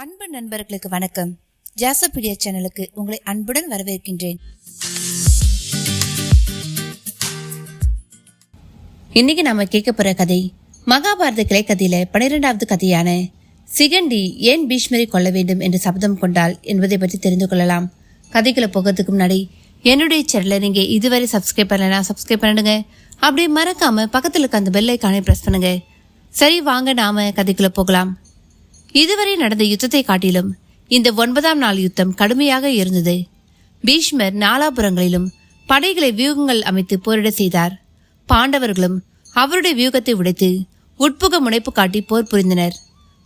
அன்பு நண்பர்களுக்கு வணக்கம். ஜாசோபீடியா சேனலுக்கு உங்களை அன்புடன் வரவேற்கின்றேன். இன்னைக்கு நாம கேட்க போற கதை மகாபாரத கிளைக்கதையில 12வது கதையான சிகண்டி ஏன் பீஷ்மரை கொல்ல வேண்டும் என்று சபதம் கொண்டாள் என்பதை பற்றி தெரிந்து கொள்ளலாம். கதைக்குள்ள போகிறதுக்கு முன்னாடி என்னுடைய சேனலை நீங்க இதுவரை சப்ஸ்கிரைப் பண்ணலனா சப்ஸ்கிரைப் பண்ணிடுங்க. அப்படியே மறக்காம பக்கத்துல இருக்க அந்த பெல் ஐகானை பிரஸ் பண்ணுங்க. சரி, வாங்க நாம கதைக்குள்ள போகலாம். இதுவரை நடந்த யுத்தத்தை காட்டிலும் இந்த 9ஆம் நாள் யுத்தம் கடுமையாக இருந்தது. பீஷ்மர் நாலாபுரங்களிலும் படைகளை வியூகங்கள் அமைத்து போரிட செய்தார். பாண்டவர்களும் அவருடைய வியூகத்தை உடைத்து உட்புக முனைப்பு காட்டி போர் புரிந்தனர்.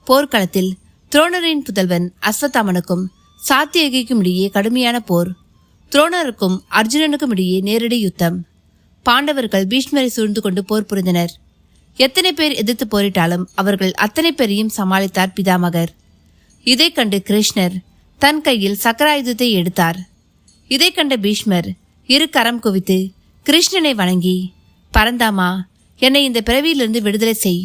போர்க்களத்தில் துரோணரின் புதல்வன் அஸ்வத்தாமனுக்கும் சாத்தியகிக்கும் இடையே கடுமையான போர். துரோணருக்கும் அர்ஜுனனுக்கும் இடையே நேரடி யுத்தம். பாண்டவர்கள் பீஷ்மரை சூழ்ந்து கொண்டு போர் புரிந்தனர். எத்தனை பேர் எதிர்த்து போரிட்டாலும் அவர்கள் அத்தனை பேரையும் சமாளித்தார் பிதாமகர். இதை கண்டு கிருஷ்ணர் தன் கையில் சக்கராயுதத்தை எடுத்தார். இதை கண்ட பீஷ்மர் இரு கரம் குவித்து கிருஷ்ணனை வணங்கி, பரந்தாமா, என்னை இந்த பிறவியிலிருந்து விடுதலை செய்.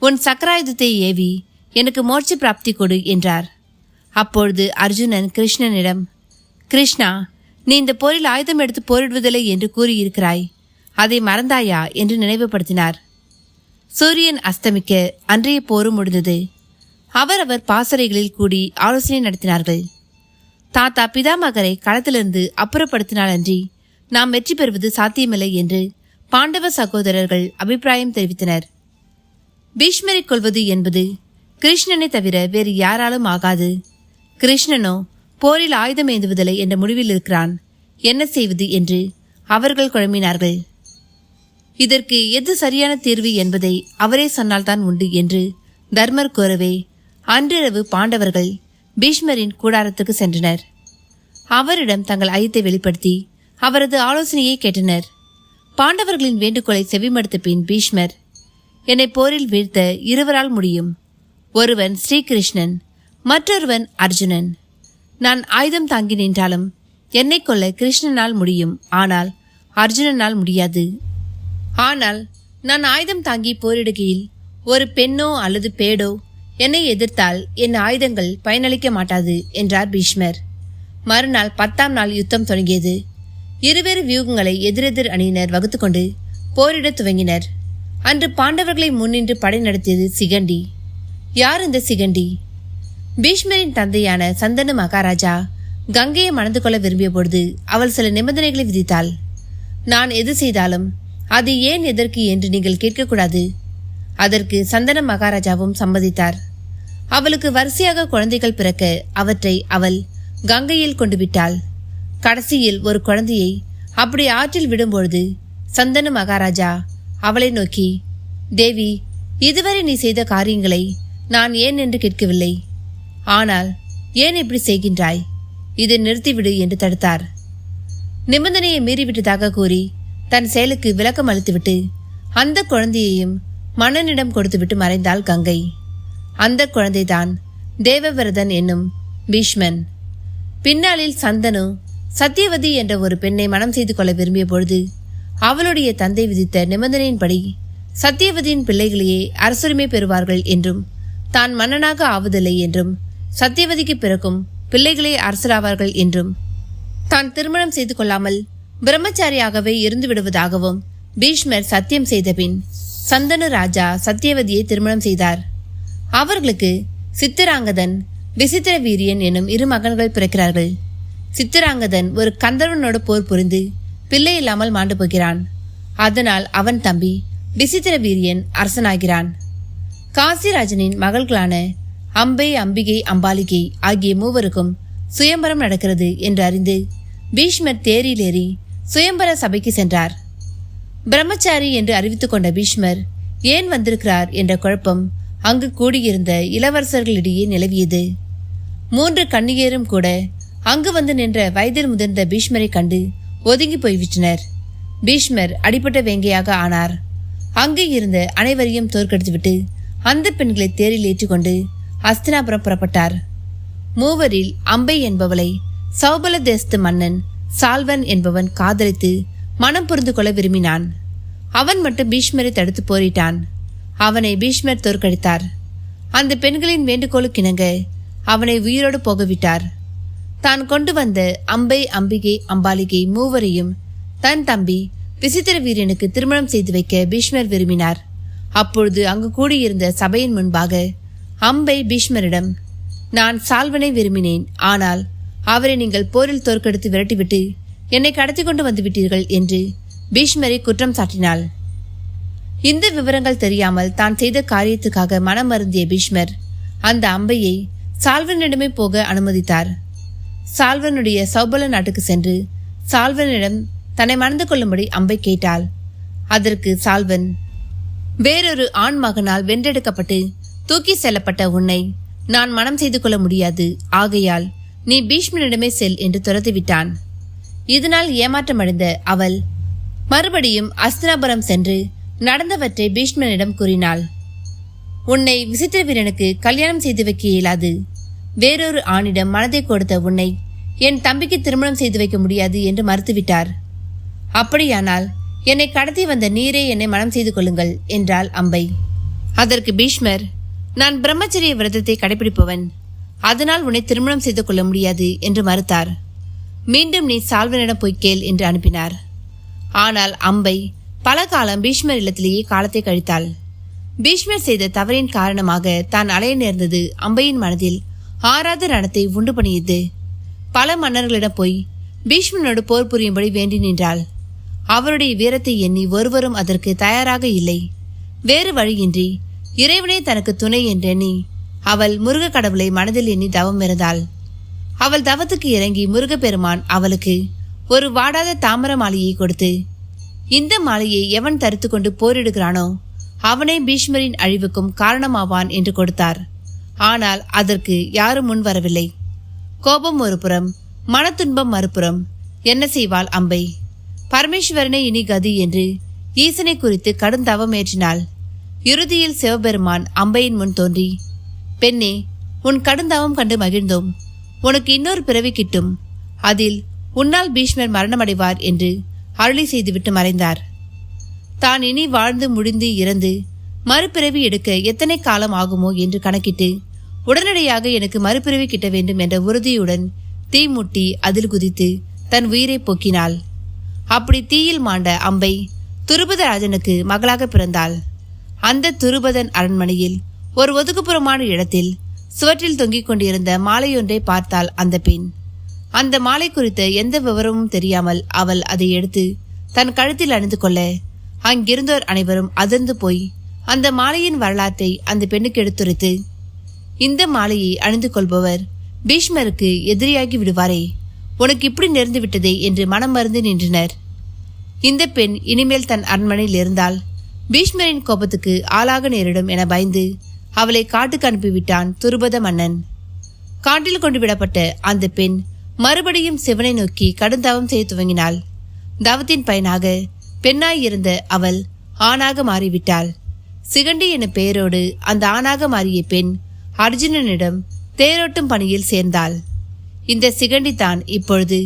உன் சக்கராயுதத்தை ஏவி எனக்கு மோட்ச பிராப்தி கொடு என்றார். அப்பொழுது அர்ஜுனன் கிருஷ்ணனிடம், கிருஷ்ணா, நீ இந்த போரில் ஆயுதம் எடுத்து போரிடுவதில்லை என்று கூறியிருக்கிறாய், அதை மறந்தாயா என்று நினைவுபடுத்தினார். சூரியன் அஸ்தமிக்க அன்றைய போரும் முடிந்தது. அவரவர் பாசறைகளில் கூடி ஆலோசனை நடத்தினார்கள். தாத்தா பிதாமகரை களத்திலிருந்து அப்புறப்படுத்தினாலன்றி நாம் வெற்றி பெறுவது சாத்தியமில்லை என்று பாண்டவ சகோதரர்கள் அபிப்பிராயம் தெரிவித்தனர். பீஷ்மரை கொல்வது என்பது கிருஷ்ணனை தவிர வேறு யாராலும் ஆகாது. கிருஷ்ணனோ போரில் ஆயுதம் ஏந்துவதில்லை என்ற முடிவில் இருக்கிறான். என்ன செய்வது என்று அவர்கள் குழம்பினார்கள். இதற்கு எது சரியான தீர்வு என்பதை அவரே சொன்னால்தான் உண்டு என்று தர்மர் கூறவே அன்றிரவு பாண்டவர்கள் பீஷ்மரின் கூடாரத்துக்கு சென்றனர். அவரிடம் தங்கள் ஐயத்தை வெளிப்படுத்தி அவரது ஆலோசனையை கேட்டனர். பாண்டவர்களின் வேண்டுகோளை செவிமடுத்த பின் பீஷ்மர், என்னை போரில் வீழ்த்த இருவரால் முடியும். ஒருவன் ஸ்ரீகிருஷ்ணன், மற்றொருவன் அர்ஜுனன். நான் ஆயுதம் தாங்கி நின்றாலும் என்னை கொல்ல கிருஷ்ணனால் முடியும், ஆனால் அர்ஜுனனால் முடியாது. ஆனால் நான் ஆயுதம் தாங்கி போரிடுகையில் ஒரு பெண்ணோ அல்லது பேடோ என்னை எதிர்த்தால் என் ஆயுதங்கள் பயனளிக்க மாட்டாது என்றார் பீஷ்மர். மறுநாள் 10ஆம் நாள் யுத்தம் தொடங்கியது. இருவேறு வியூகங்களை எதிரெதிர் அணியினர் வகுத்து கொண்டு போரிட துவங்கினர். அன்று பாண்டவர்களை முன்னின்று படை நடத்தியது சிகண்டி. யார் இந்த சிகண்டி? பீஷ்மரின் தந்தையான சந்தனு மகாராஜா கங்கையை மணந்து கொள்ள விரும்பிய பொழுது அவள் சில நிபந்தனைகளை விதித்தாள். நான் எது செய்தாலும் அது ஏன் எதற்கு என்று நீங்கள் கேட்கக்கூடாது. அதற்கு சந்தன மகாராஜாவும் சம்மதித்தார். அவளுக்கு வரிசையாக குழந்தைகள் பிறக்க அவற்றை அவள் கங்கையில் கொண்டு விட்டாள். கடைசியில் ஒரு குழந்தையை அப்படி ஆற்றில் விடும்பொழுது சந்தன மகாராஜா அவளை நோக்கி, தேவி, இதுவரை நீ செய்த காரியங்களை நான் ஏன் என்று கேட்கவில்லை. ஆனால் ஏன் இப்படி செய்கின்றாய்? இதை நிறுத்திவிடு என்று தடுத்தார். நிபந்தனையை மீறிவிட்டதாக கூறி தன் செயலுக்கு விளக்கம் அளித்துவிட்டு அந்த குழந்தையையும் மன்னனிடம் கொடுத்துவிட்டு மறைந்தாள் கங்கை. அந்த குழந்தைதான் தேவவிரதன் என்னும் பீஷ்மன். பின்னாளில் சந்தனு சத்தியவதி என்ற ஒரு பெண்ணை மனம் செய்து கொள்ள விரும்பிய பொழுது அவளுடைய தந்தை விதித்த நிபந்தனையின்படி சத்தியவதியின் பிள்ளைகளையே அரசுரிமை பெறுவார்கள் என்றும் தான் மன்னனாக ஆவதில்லை என்றும் சத்தியவதிக்கு பிறக்கும் பிள்ளைகளே அரசராவார்கள் என்றும் தான் திருமணம் செய்து கொள்ளாமல் பிரம்மச்சாரியாகவே இருந்து விடுவதாகவும் பீஷ்மர் சத்தியம் செய்த பின் சந்தனு ராஜா சத்தியவதியை திருமணம் செய்தார். அவர்களுக்கு சித்திராங்கதன், விசித்திர வீரியன் எனும் 2 மகன்கள் பிறக்கிறார்கள். சித்திராங்கதன் ஒரு கந்தர்வனோடு போர் புரிந்து பிள்ளை இல்லாமல் மாண்டு போகிறான். அதனால் அவன் தம்பி விசித்திர வீரியன் அரசனாகிறான். காசிராஜனின் மகள்களான அம்பை, அம்பிகை, அம்பாலிகை ஆகிய மூவருக்கும் சுயம்பரம் நடக்கிறது என்று அறிந்து பீஷ்மர் தேரில் ஏறி சுயம்பர சபைக்கு சென்றார். பிரம்மச்சாரி என்று அறிவித்துக் கொண்ட பீஷ்மர் ஏன் வந்திருக்கிறார் என்ற குழப்பம் அங்கு கூடியிருந்த இளவரசர்களிடையே நிலவியது. 3 கன்னியரும் கூட அங்கு வந்து நின்ற வயதில் முதிர்ந்த பீஷ்மரை கண்டு ஒதுங்கி போய்விட்டனர். பீஷ்மர் அடிப்பட்ட வேங்கையாக ஆனார். அங்கு இருந்த அனைவரையும் தோற்கடித்துவிட்டு அந்த பெண்களை தேரில் ஏற்றிக்கொண்டு ஹஸ்தினாபுரம் புறப்பட்டார். மூவரில் அம்பை என்பவளை சௌபல தேசத்து மன்னன் சால்வன் என்பவன் காதலித்து மனம் புரிந்து கொள்ள விரும்பினான். அவன் மட்டும் பீஷ்மரை தடுத்து போரிட்டான். அவனை பீஷ்மர் தோற்கடித்தார். அந்த பெண்களின் வேண்டுகோளுக்கிணங்க அவனை உயிரோடு போகவிட்டார். தான் கொண்டு வந்த அம்பை, அம்பிகை, அம்பாலிகை மூவரையும் தன் தம்பி விசித்திர வீரனுக்கு திருமணம் செய்து வைக்க பீஷ்மர் விரும்பினார். அப்பொழுது அங்கு கூடியிருந்த சபையின் முன்பாக அம்பை பீஷ்மரிடம், நான் சால்வனை விரும்பினேன், ஆனால் அவரை நீங்கள் போரில் தோற்கெடுத்து விரட்டிவிட்டு என்னை கடத்தி கொண்டு வந்து விட்டீர்கள் என்று பீஷ்மரை குற்றம் சாட்டினாள். இந்த விவரங்கள் தெரியாமல் தான் செய்த காரியத்துக்காக மனம் வருந்திய பீஷ்மர் அந்த அம்பையை சால்வனிடமே போக அனுமதித்தார். சால்வனுடைய சௌபல நாட்டுக்கு சென்று சால்வனிடம் தன்னை மணந்து கொள்ளும்படி அம்பை கேட்டாள். அதற்கு சால்வன், வேறொரு ஆண் மகனால் வென்றெடுக்கப்பட்டு தூக்கி செல்லப்பட்ட உன்னை நான் மனம் செய்து கொள்ள முடியாது, ஆகையால் நீ பீஷ்மனிடமே செல் என்று துரத்திவிட்டான். இதனால் ஏமாற்றமடைந்த அவள் மறுபடியும் அஸ்தினாபுரம் சென்று நடந்தவற்றை பீஷ்மனிடம் கூறினாள். உன்னை விசித்திர வீரனுக்கு கல்யாணம் செய்து வைக்க இயலாது, வேறொரு ஆணிடம் மனதை கொடுத்த உன்னை என் தம்பிக்கு திருமணம் செய்து வைக்க முடியாது என்று மறுத்துவிட்டார். அப்படியானால் என்னை கடத்தி வந்த நீரே என்னை மனம் செய்து கொள்ளுங்கள் என்றாள் அம்பை. அதற்கு பீஷ்மர், நான் பிரம்மச்சரிய விரதத்தை கடைபிடிப்பவன், அதனால் உன்னை திருமணம் செய்து கொள்ள முடியாது என்று மறுத்தார். மீண்டும் நீ சால்வனிடம் போய் கேள் என்று அனுப்பினார். ஆனால் அம்பை பல காலம் பீஷ்மர் இல்லத்திலேயே காலத்தை கழித்தாள். பீஷ்மர் செய்த தவறின் காரணமாக தான் அலைய நேர்ந்தது அம்பையின் மனதில் ஆறாத ரணத்தை உண்டு பண்ணியது. பல மன்னர்களிடம் போய் பீஷ்மனோடு போர் புரியும்படி வேண்டி நின்றாள். அவருடைய வீரத்தை எண்ணி ஒருவரும் அதற்கு தயாராக இல்லை. வேறு வழியின்றி இறைவனே தனக்கு துணை என்றெண்ணி அவள் முருக கடவுளை மனதில் எண்ணி தவம் இருந்தாள். அவள் தவத்துக்கு இறங்கி முருகப்பெருமான் அவளுக்கு ஒரு வாடாத தாமர மாலையை கொடுத்து, இந்த மாலையை எவன் தரித்து கொண்டு போரிடுகிறானோ அவனே பீஷ்மரின் அழிவுக்கும் காரணமாவான் என்று கொடுத்தார். ஆனால் அதற்கு யாரும் முன் வரவில்லை. கோபம் ஒரு புறம், மனத்துன்பம் மறுபுறம். என்ன செய்வாள் அம்பை? பரமேஸ்வரனே இனி கதி என்று ஈசனை குறித்து கடும் தவம் ஏற்றினாள். இறுதியில் சிவபெருமான் அம்பையின் முன் தோன்றி, பெண்ணே, உன் கடுந்தவம் கண்டு மகிழ்ந்தோம், உனக்கு இன்னொரு பிறவி கிட்டும், அதில் உன்னால் பீஷ்மர் மரணமடைவார் என்று அருளி செய்துவிட்டு மறைந்தார். தான் இனி வாழ்ந்து முடிந்து இறந்து மறுபிறவி எடுக்க எத்தனை காலம் ஆகுமோ என்று கணக்கிட்டு உடனடியாக எனக்கு மறுபிறவி கிட்ட வேண்டும் என்ற உறுதியுடன் தீ மூட்டி அதில் குதித்து தன் உயிரை போக்கினாள். அப்படி தீயில் மாண்ட அம்பை துருபதராஜனுக்கு மகளாக பிறந்தாள். அந்த துருபதன் அரண்மனையில் ஒரு ஒதுக்குப்புறமான இடத்தில் சுவற்றில் தொங்கிக் கொண்டிருந்த மாலையொன்றை பார்த்தாள் அந்த பெண். அந்த மாலை குறித்த எந்த விவரமும் தெரியாமல் அவள் அதை எடுத்து தன் கழுத்தில் அணிந்து கொள்ள அங்கிருந்தோர் அனைவரும் அதிர்ந்து போய் அந்த மாலையின் வரலாற்றை அந்த பெண்ணுக்கு எடுத்துரைத்து, இந்த மாலையை அணிந்து கொள்பவர் பீஷ்மருக்கு எதிரியாகி விடுவாரே, உனக்கு இப்படி நேர்ந்து விட்டதே என்று மனம் மறந்து நின்றனர். இந்த பெண் இனிமேல் தன் அரண்மனையில் இருந்தால் பீஷ்மரின் கோபத்துக்கு ஆளாக நேரிடும் என பயந்து அவளை காட்டுக்கு அனுப்பிவிட்டான் துருபத மன்னன். காட்டில் கொண்டு விடப்பட்ட அந்த பெண் மறுபடியும் சிவனை நோக்கி கடுந்தவம் செய்ய துவங்கினாள். தவத்தின் பயனாக பெண்ணாய் இருந்த அவள் ஆணாக மாறிவிட்டாள். சிகண்டி என பெயரோடு அந்த ஆணாக மாறிய பெண் அர்ஜுனனிடம் தேரோட்டும் பணியில் சேர்ந்தாள். இந்த சிகண்டி தான் இப்பொழுது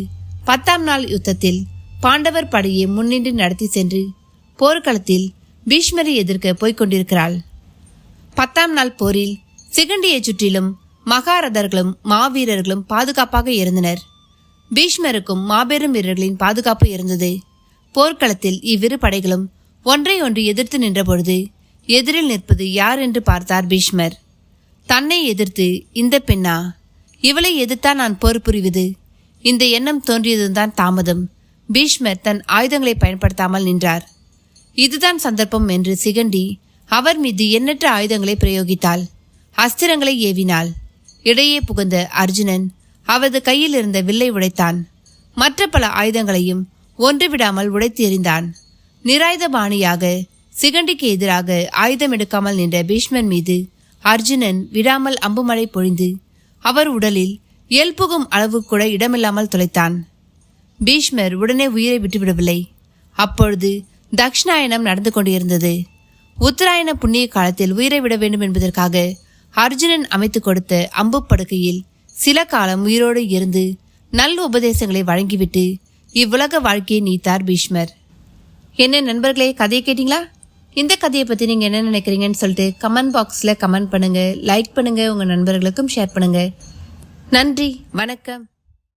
10ஆம் நாள் யுத்தத்தில் பாண்டவர் படையை முன்னின்று நடத்தி சென்று போர்க்களத்தில் பீஷ்மரை எதிர்க்க போய்கொண்டிருக்கிறாள். 10ஆம் நாள் போரில் சிகண்டியை சுற்றிலும் மகாரதர்களும் மாவீரர்களும் பாதுகாப்பாக இருந்தனர். பீஷ்மருக்கும் மாபெரும் வீரர்களின் பாதுகாப்பு இருந்தது. போர்க்களத்தில் இவ்விரு படைகளும் ஒன்றை ஒன்று எதிர்த்து நின்றபொழுது எதிரில் நிற்பது யார் என்று பார்த்தார் பீஷ்மர். தன்னை எதிர்த்து இந்த பெண்ணா, இவளை எதிர்த்தான் நான் போர் புரிவது, இந்த எண்ணம் தோன்றியதுதான் தாமதம். பீஷ்மர் தன் ஆயுதங்களை பயன்படுத்தாமல் நின்றார். இதுதான் சந்தர்ப்பம் என்று சிகண்டி அவர் மீது எண்ணற்ற ஆயுதங்களை பிரயோகித்தாள். அஸ்திரங்களை ஏவினாள். இடையே புகுந்த அர்ஜுனன் அவரது கையில் இருந்த வில்லை உடைத்தான். மற்ற பல ஆயுதங்களையும் ஒன்று விடாமல் உடைத்து எறிந்தான். நிராயுதபாணியாக சிகண்டிக்கு எதிராக ஆயுதம் எடுக்காமல் நின்ற பீஷ்மர் மீது அர்ஜுனன் விடாமல் அம்புமழை பொழிந்து அவர் உடலில் இயல்புகும் அளவு கூட இடமில்லாமல் தொலைத்தான். பீஷ்மர் உடனே உயிரை விட்டுவிடவில்லை. அப்பொழுது தக்ஷணாயனம் நடந்து கொண்டிருந்தது. உத்தராயண புண்ணிய காலத்தில் உயிரை விட வேண்டும் என்பதற்காக அர்ஜுனன் அமைத்து கொடுத்த அம்பு படுக்கையில் சில காலம் உயிரோடு இருந்து நல்ல உபதேசங்களை வழங்கிவிட்டு இவ்வுலக வாழ்க்கையை நீத்தார் பீஷ்மர். என்ன நண்பர்களே, கதையை கேட்டீங்களா? இந்த கதையை பற்றி நீங்கள் என்ன நினைக்கிறீங்கன்னு சொல்லிட்டு கமெண்ட் பாக்ஸில் கமெண்ட் பண்ணுங்கள், லைக் பண்ணுங்கள், உங்கள் நண்பர்களுக்கும் ஷேர் பண்ணுங்கள். நன்றி, வணக்கம்.